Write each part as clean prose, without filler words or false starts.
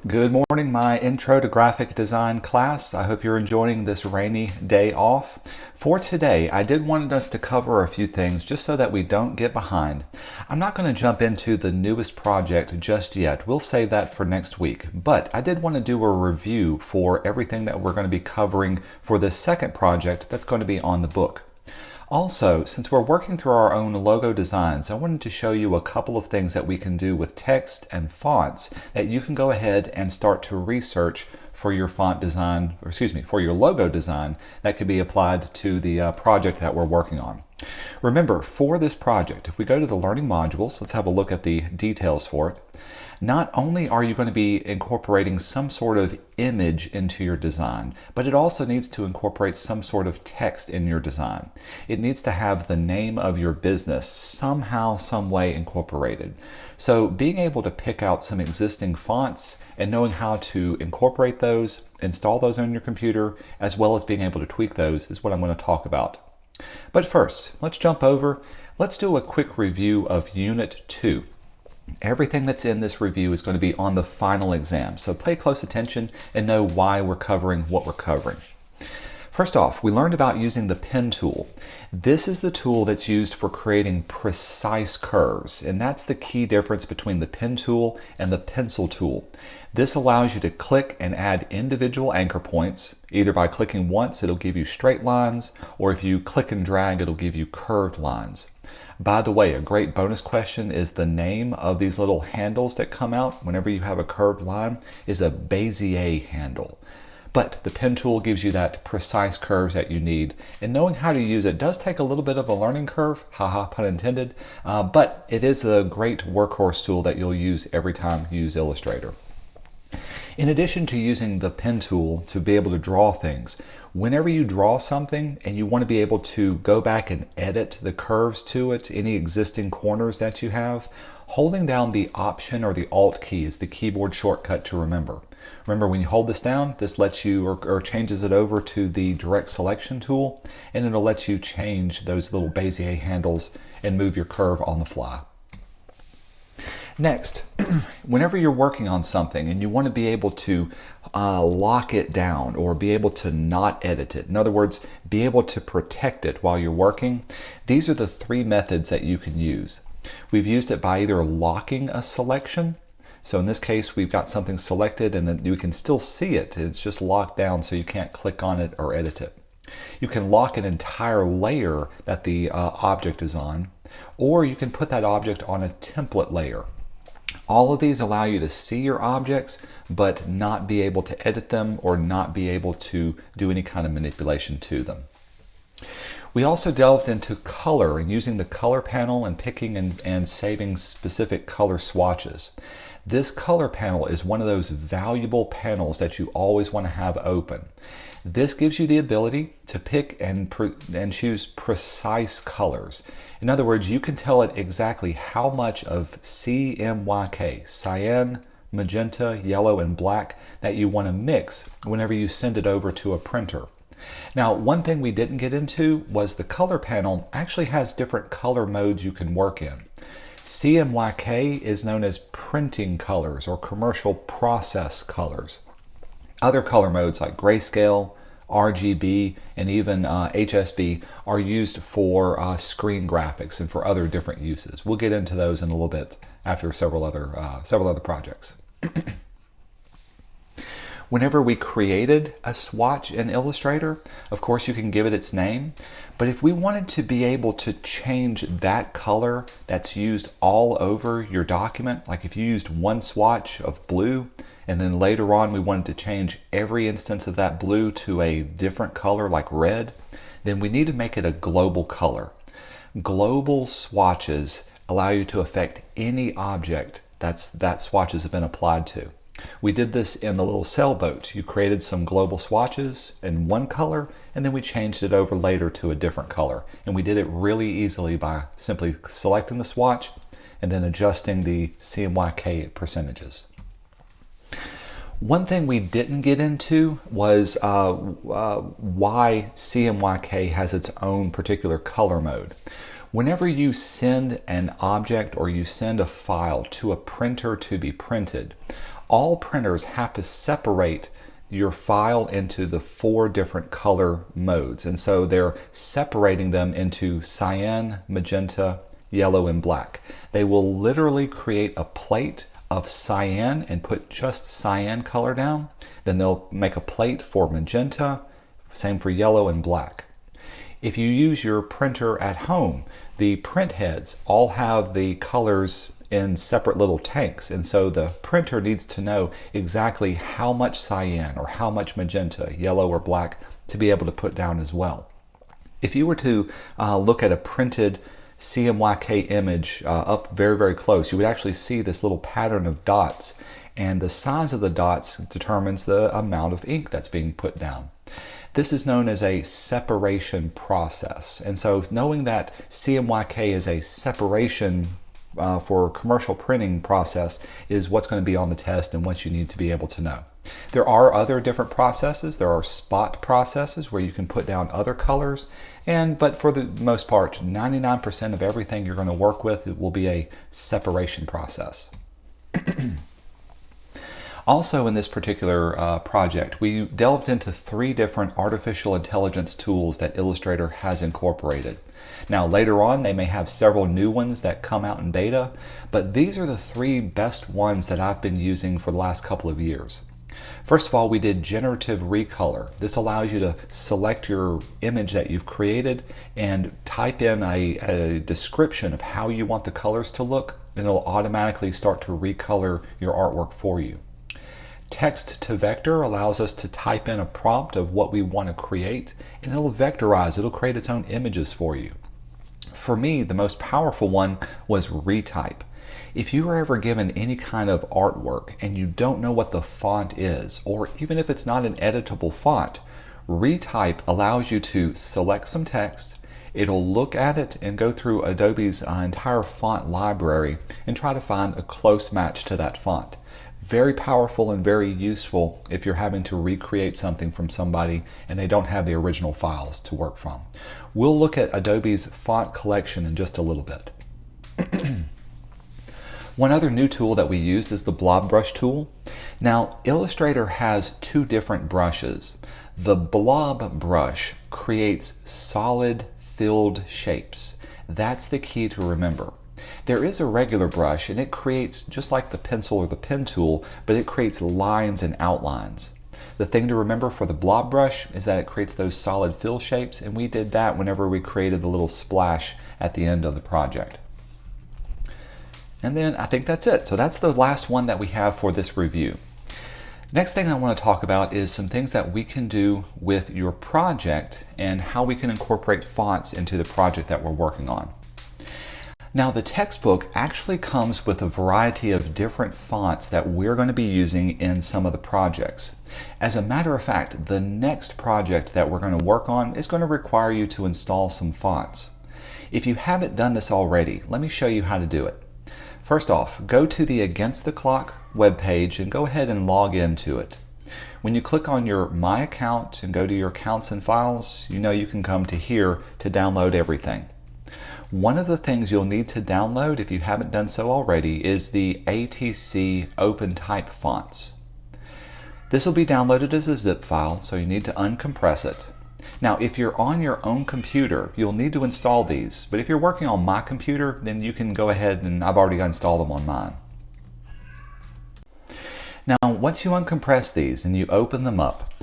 Good morning, my Intro to Graphic Design class. I hope you're enjoying this rainy day off. For today, I did want us to cover a few things just so that we don't get behind. I'm not going to jump into the newest project just yet. We'll save that for next week. But I did want to do a review for everything that we're going to be covering for this second project that's going to be on the book. Also, since we're working through our own logo designs, I wanted to show you a couple of things that we can do with text and fonts that you can go ahead and start to research for your font design, or excuse me, for your logo design that could be applied to the project that we're working on. Remember, for this project, if we go to the learning modules, let's have a look at the details for it. Not only are you going to be incorporating some sort of image into your design, but it also needs to incorporate some sort of text in your design. It needs to have the name of your business somehow, some way incorporated. So being able to pick out some existing fonts and knowing how to incorporate those, install those on your computer, as well as being able to tweak those is what I'm going to talk about. But first, let's jump over. Let's do a quick review of Unit 2. Everything that's in this review is going to be on the final exam, so pay close attention and know why we're covering what we're covering. First off, we learned about using the pen tool. This is the tool that's used for creating precise curves, and that's the key difference between the pen tool and the pencil tool. This allows you to click and add individual anchor points. Either by clicking once, it'll give you straight lines, or if you click and drag, it'll give you curved lines. By the way, a great bonus question is the name of these little handles that come out whenever you have a curved line is a Bezier handle. But the pen tool gives you that precise curves that you need, and knowing how to use it does take a little bit of a learning curve, haha, pun intended, but it is a great workhorse tool that you'll use every time you use Illustrator. In addition to using the pen tool to be able to draw things, whenever you draw something and you want to be able to go back and edit the curves to it, any existing corners that you have, holding down the Option or the Alt key is the keyboard shortcut to remember. Remember, when you hold this down, this lets you or changes it over to the direct selection tool, and it'll let you change those little Bezier handles and move your curve on the fly. Next, whenever you're working on something and you want to be able to lock it down or be able to not edit it, in other words, be able to protect it while you're working, these are the three methods that you can use. We've used it by either locking a selection. So in this case, we've got something selected and you can still see it. It's just locked down so you can't click on it or edit it. You can lock an entire layer that the object is on, or you can put that object on a template layer. All of these allow you to see your objects, but not be able to edit them or not be able to do any kind of manipulation to them. We also delved into color and using the color panel and picking and saving specific color swatches. This color panel is one of those valuable panels that you always want to have open. This gives you the ability to pick and choose precise colors. In other words, you can tell it exactly how much of CMYK, cyan, magenta, yellow, and black that you want to mix whenever you send it over to a printer. Now, one thing we didn't get into was the color panel actually has different color modes you can work in. CMYK is known as printing colors or commercial process colors. Other color modes like grayscale, RGB, and even HSB are used for screen graphics and for other different uses. We'll get into those in a little bit after several other projects. Whenever we created a swatch in Illustrator, of course you can give it its name, but if we wanted to be able to change that color that's used all over your document, like if you used one swatch of blue, and then later on we wanted to change every instance of that blue to a different color like red, then we need to make it a global color. Global swatches allow you to affect any object that swatches have been applied to. We did this in the little sailboat. You created some global swatches in one color, and then we changed it over later to a different color. And we did it really easily by simply selecting the swatch and then adjusting the CMYK percentages. One thing we didn't get into was why CMYK has its own particular color mode. Whenever you send an object or you send a file to a printer to be printed, all printers have to separate your file into the 4 different color modes. And so they're separating them into cyan, magenta, yellow, and black. They will literally create a plate of cyan and put just cyan color down. Then they'll make a plate for magenta, same for yellow and black. If you use your printer at home, the print heads all have the colors in separate little tanks, and so the printer needs to know exactly how much cyan or how much magenta, yellow or black, to be able to put down as well. If you were to look at a printed CMYK image up very, very close, you would actually see this little pattern of dots, and the size of the dots determines the amount of ink that's being put down. This is known as a separation process, and so knowing that CMYK is a separation for commercial printing process is what's going to be on the test and what you need to be able to know. There are other different processes. There are spot processes where you can put down other colors, but for the most part, 99% of everything you're going to work with will be a separation process. Also in this particular project, we delved into 3 different artificial intelligence tools that Illustrator has incorporated. Now later on they may have several new ones that come out in beta, but these are the 3 best ones that I've been using for the last couple of years. First of all, we did generative recolor. This allows you to select your image that you've created and type in a description of how you want the colors to look, and it'll automatically start to recolor your artwork for you. Text to vector allows us to type in a prompt of what we want to create, and it'll vectorize, it'll create its own images for you. For me, the most powerful one was retype. If you are ever given any kind of artwork and you don't know what the font is, or even if it's not an editable font, retype allows you to select some text, it'll look at it and go through Adobe's entire font library and try to find a close match to that font. Very powerful and very useful if you're having to recreate something from somebody and they don't have the original files to work from. We'll look at Adobe's font collection in just a little bit. One other new tool that we used is the blob brush tool. Now, Illustrator has 2 different brushes. The blob brush creates solid filled shapes. That's the key to remember. There is a regular brush and it creates, just like the pencil or the pen tool, but it creates lines and outlines. The thing to remember for the blob brush is that it creates those solid fill shapes, and we did that whenever we created the little splash at the end of the project. And then I think that's it. So that's the last one that we have for this review. Next thing I want to talk about is some things that we can do with your project and how we can incorporate fonts into the project that we're working on. Now, the textbook actually comes with a variety of different fonts that we're going to be using in some of the projects. As a matter of fact, the next project that we're going to work on is going to require you to install some fonts. If you haven't done this already, let me show you how to do it. First off, go to the Against the Clock webpage and go ahead and log into it. When you click on your My Account and go to your Accounts and Files, you know you can come to here to download everything. One of the things you'll need to download, if you haven't done so already, is the ATC OpenType fonts. This will be downloaded as a zip file, so you need to uncompress it. Now, if you're on your own computer, you'll need to install these, but if you're working on my computer, then you can go ahead, and I've already installed them on mine. Now, once you uncompress these and you open them up,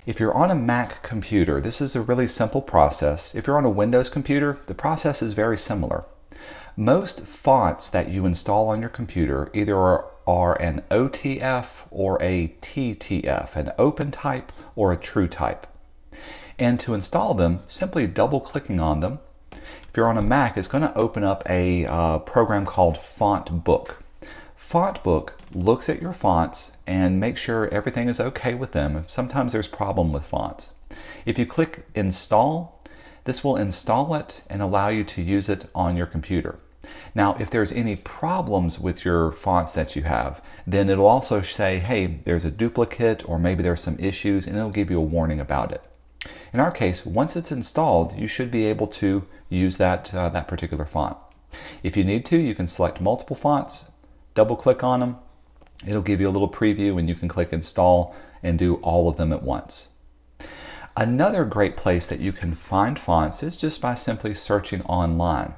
if you're on a Mac computer, this is a really simple process. If you're on a Windows computer, the process is very similar. Most fonts that you install on your computer either are an OTF or a TTF, an OpenType or a TrueType. And to install them, simply double-clicking on them. If you're on a Mac, it's going to open up a program called FontBook. FontBook looks at your fonts and makes sure everything is okay with them. Sometimes there's problem with fonts. If you click Install, this will install it and allow you to use it on your computer. Now, if there's any problems with your fonts that you have, then it'll also say, hey, there's a duplicate, or maybe there's some issues, and it'll give you a warning about it. In our case, once it's installed, you should be able to use that particular font. If you need to, you can select multiple fonts, double click on them, It'll give you a little preview and you can click install and do all of them at once. Another great place that you can find fonts is just by simply searching online.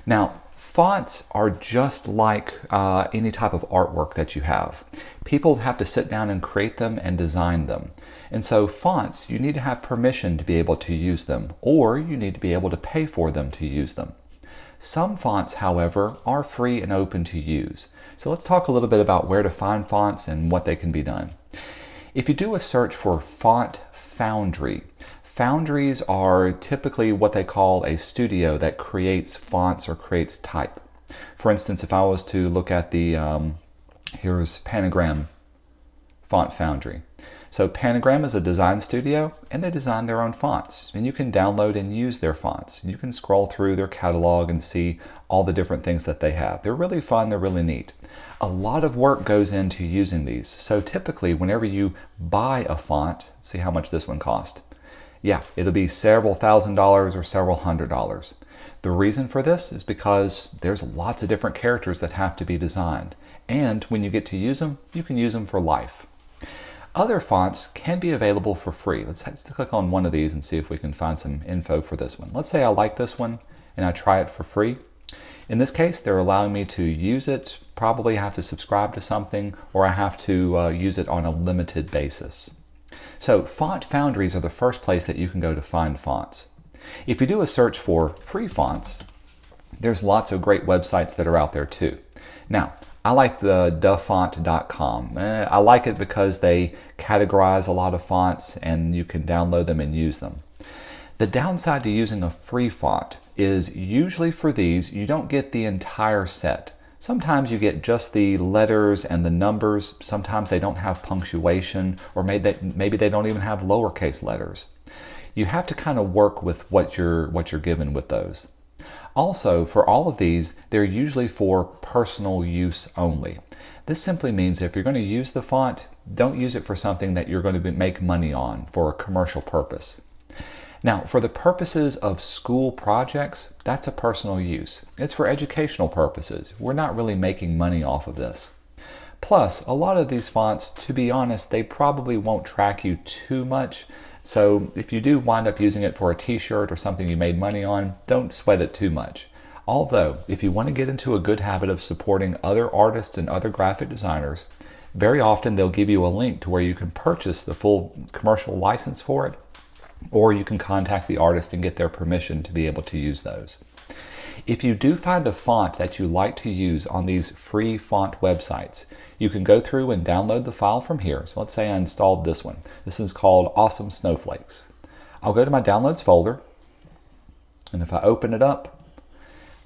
Now, fonts are just like any type of artwork that you have. People have to sit down and create them and design them. And so fonts, you need to have permission to be able to use them, or you need to be able to pay for them to use them. Some fonts, however, are free and open to use. So let's talk a little bit about where to find fonts and what they can be done. If you do a search for Font Foundry, foundries are typically what they call a studio that creates fonts or creates type. For instance, if I was to look at the, here's Panagram Font Foundry. So Panagram is a design studio and they design their own fonts, and you can download and use their fonts. You can scroll through their catalog and see all the different things that they have. They're really fun, they're really neat. A lot of work goes into using these. So typically whenever you buy a font, see how much this one cost. Yeah, it'll be several $1,000s or several $100s. The reason for this is because there's lots of different characters that have to be designed. And when you get to use them, you can use them for life. Other fonts can be available for free. Let's click on one of these and see if we can find some info for this one. Let's say I like this one and I try it for free. In this case, they're allowing me to use it. Probably have to subscribe to something, or I have to use it on a limited basis. So font foundries are the first place that you can go to find fonts. If you do a search for free fonts, there's lots of great websites that are out there too. Now, I like the dafont.com. I like it because they categorize a lot of fonts and you can download them and use them. The downside to using a free font is usually for these, you don't get the entire set. Sometimes you get just the letters and the numbers. Sometimes they don't have punctuation, or maybe they don't even have lowercase letters. You have to kind of work with what you're given with those. Also, for all of these, they're usually for personal use only. This simply means if you're going to use the font, don't use it for something that you're going to make money on for a commercial purpose. Now, for the purposes of school projects, that's a personal use. It's for educational purposes. We're not really making money off of this. Plus, a lot of these fonts, to be honest, they probably won't track you too much. So if you do wind up using it for a t-shirt or something you made money on, don't sweat it too much. Although, if you want to get into a good habit of supporting other artists and other graphic designers, very often they'll give you a link to where you can purchase the full commercial license for it, or you can contact the artist and get their permission to be able to use those. If you do find a font that you like to use on these free font websites, you can go through and download the file from here. So let's say I installed this one. This is called Awesome Snowflakes. I'll go to my downloads folder, and if I open it up,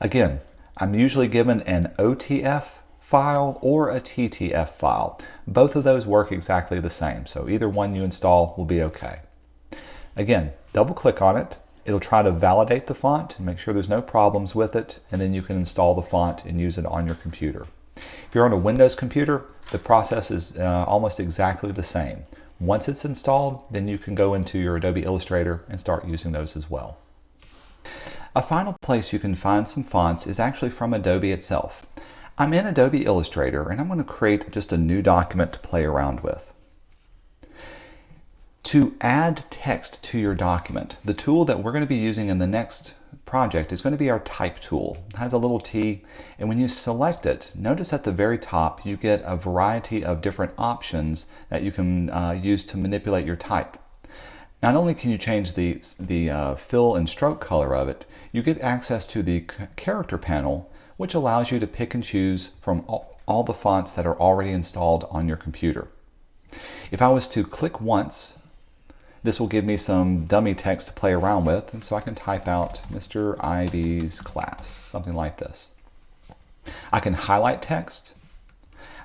again, I'm usually given an OTF file or a TTF file. Both of those work exactly the same, so either one you install will be okay. Again, double click on it. It'll try to validate the font and make sure there's no problems with it, and then you can install the font and use it on your computer. If you're on a Windows computer, the process is almost exactly the same. Once it's installed, then you can go into your Adobe Illustrator and start using those as well. A final place you can find some fonts is actually from Adobe itself. I'm in Adobe Illustrator and I'm going to create just a new document to play around with. To add text to your document, the tool that we're going to be using in the next project is going to be our type tool. It has a little T, and when you select it, notice at the very top you get a variety of different options that you can use to manipulate your type. Not only can you change the fill and stroke color of it, you get access to the character panel, which allows you to pick and choose from all the fonts that are already installed on your computer. If I was to click once, this will give me some dummy text to play around with, and so I can type out Mr. Ivy's class, something like this. I can highlight text.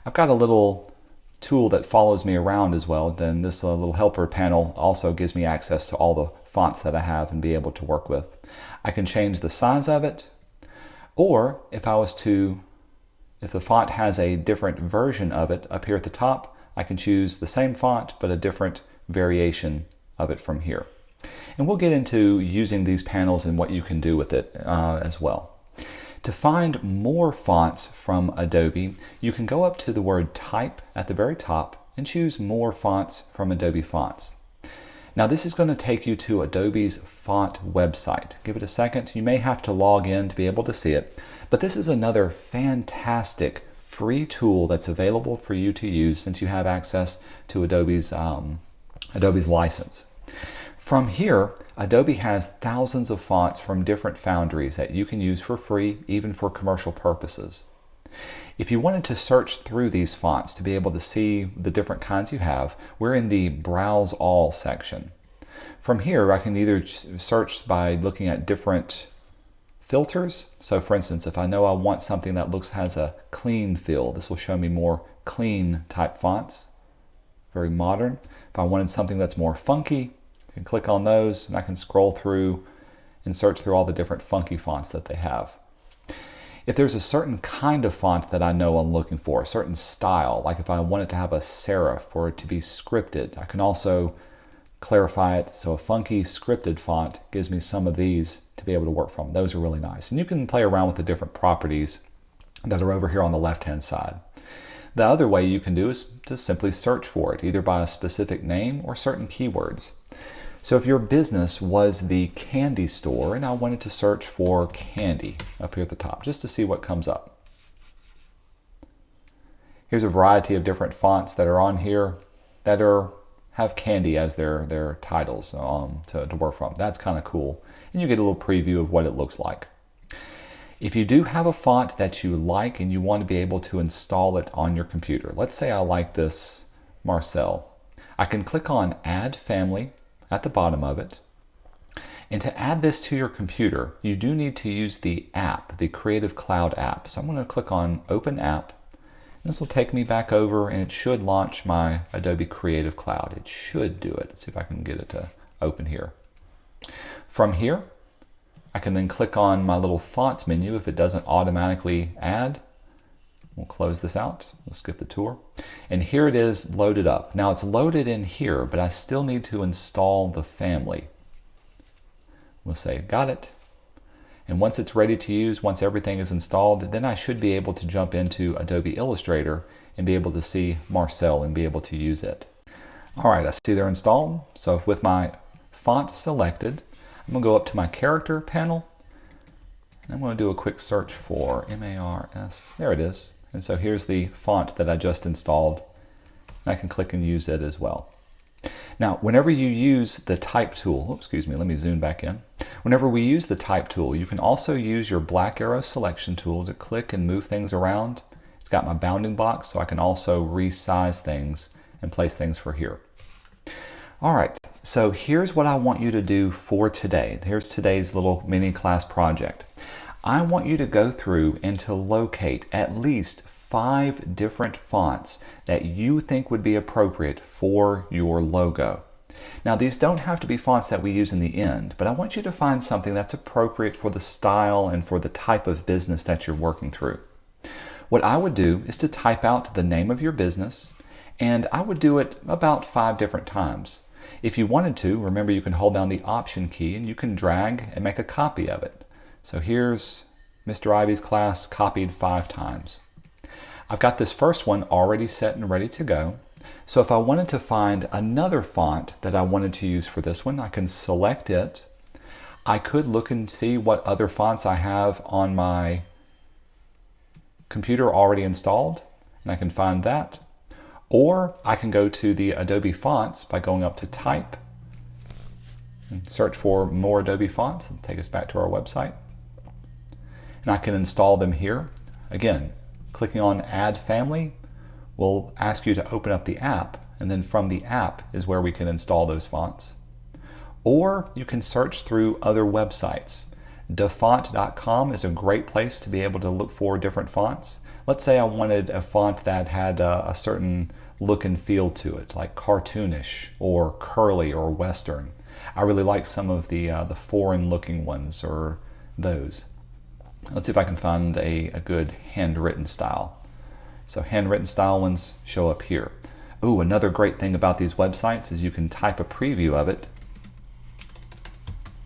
I've got a little tool that follows me around as well. Then this little helper panel also gives me access to all the fonts that I have and be able to work with. I can change the size of it, or if the font has a different version of it up here at the top, I can choose the same font but a different variation of it from here. And we'll get into using these panels and what you can do with it as well. To find more fonts from Adobe, you can go up to the word Type at the very top and choose More Fonts from Adobe Fonts. Now this is going to take you to Adobe's font website. Give it a second. You may have to log in to be able to see it, but this is another fantastic free tool that's available for you to use since you have access to Adobe's license. From here, Adobe has thousands of fonts from different foundries that you can use for free, even for commercial purposes. If you wanted to search through these fonts to be able to see the different kinds you have, we're in the Browse All section. From here, I can either search by looking at different filters. So for instance, if I know I want something that has a clean feel, this will show me more clean type fonts, very modern. If I wanted something that's more funky, I can click on those and I can scroll through and search through all the different funky fonts that they have. If there's a certain kind of font that I know I'm looking for, a certain style, like if I want it to have a serif or it to be scripted, I can also clarify it. So a funky scripted font gives me some of these to be able to work from. Those are really nice. And you can play around with the different properties that are over here on the left-hand side. The other way you can do is to simply search for it, either by a specific name or certain keywords. So if your business was the candy store and I wanted to search for candy up here at the top, just to see what comes up. Here's a variety of different fonts that are on here that have candy as their titles to work from. That's kind of cool. And you get a little preview of what it looks like. If you do have a font that you like and you want to be able to install it on your computer, let's say I like this Marcel. I can click on Add Family at the bottom of it. And to add this to your computer, you do need to use the app, the Creative Cloud app. So I'm going to click on Open App. This will take me back over and it should launch my Adobe Creative Cloud. It should do it. Let's see if I can get it to open here. From here, I can then click on my little fonts menu if it doesn't automatically add. We'll close this out. We'll skip the tour. And here it is loaded up. Now it's loaded in here, but I still need to install the family. We'll say, got it. And once it's ready to use, once everything is installed, then I should be able to jump into Adobe Illustrator and be able to see Marcel and be able to use it. All right, I see they're installed. So with my font selected, I'm gonna go up to my character panel. And I'm gonna do a quick search for MARS. There it is. And so here's the font that I just installed. And I can click and use it as well. Now, whenever you use the type tool, excuse me, let me zoom back in. Whenever we use the type tool, you can also use your black arrow selection tool to click and move things around. It's got my bounding box, so I can also resize things and place things for here. All right, so here's what I want you to do for today. Here's today's little mini class project. I want you to go through and to locate at least 5 different fonts that you think would be appropriate for your logo. Now these don't have to be fonts that we use in the end, but I want you to find something that's appropriate for the style and for the type of business that you're working through. What I would do is to type out the name of your business, and I would do it about 5 different times. If you wanted to, remember you can hold down the Option key and you can drag and make a copy of it. So here's Mr. Ivy's class copied 5 times. I've got this first one already set and ready to go. So if I wanted to find another font that I wanted to use for this one, I can select it. I could look and see what other fonts I have on my computer already installed, and I can find that. Or I can go to the Adobe fonts by going up to Type and search for more Adobe fonts and take us back to our website. And I can install them here. Again, clicking on Add Family will ask you to open up the app, and then from the app is where we can install those fonts. Or you can search through other websites. Dafont.com is a great place to be able to look for different fonts. Let's say I wanted a font that had a certain look and feel to it, like cartoonish or curly or Western. I really like some of the foreign looking ones or those. Let's see if I can find a good handwritten style. So handwritten style ones show up here. Ooh, another great thing about these websites is you can type a preview of it.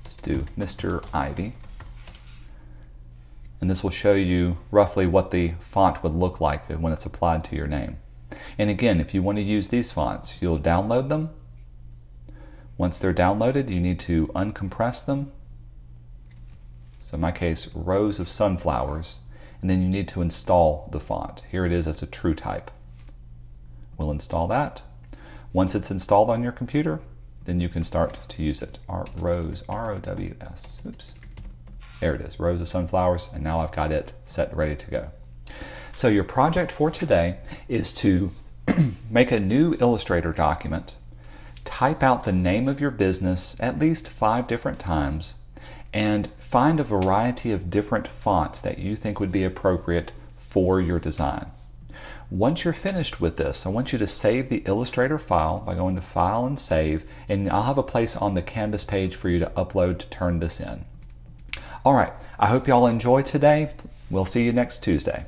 Let's do Mr. Ivy. And this will show you roughly what the font would look like when it's applied to your name. And again, if you want to use these fonts, you'll download them. Once they're downloaded, you need to uncompress them. So in my case, rows of sunflowers. And then you need to install the font. Here it is as a TrueType. We'll install that. Once it's installed on your computer, then you can start to use it. Rows, R-O-W-S, oops. There it is, rows of sunflowers, and now I've got it set ready to go. So your project for today is to make a new Illustrator document, type out the name of your business at least 5 different times, and find a variety of different fonts that you think would be appropriate for your design. Once you're finished with this, I want you to save the Illustrator file by going to File and Save, and I'll have a place on the Canvas page for you to upload to turn this in. All right, I hope y'all enjoy today. We'll see you next Tuesday.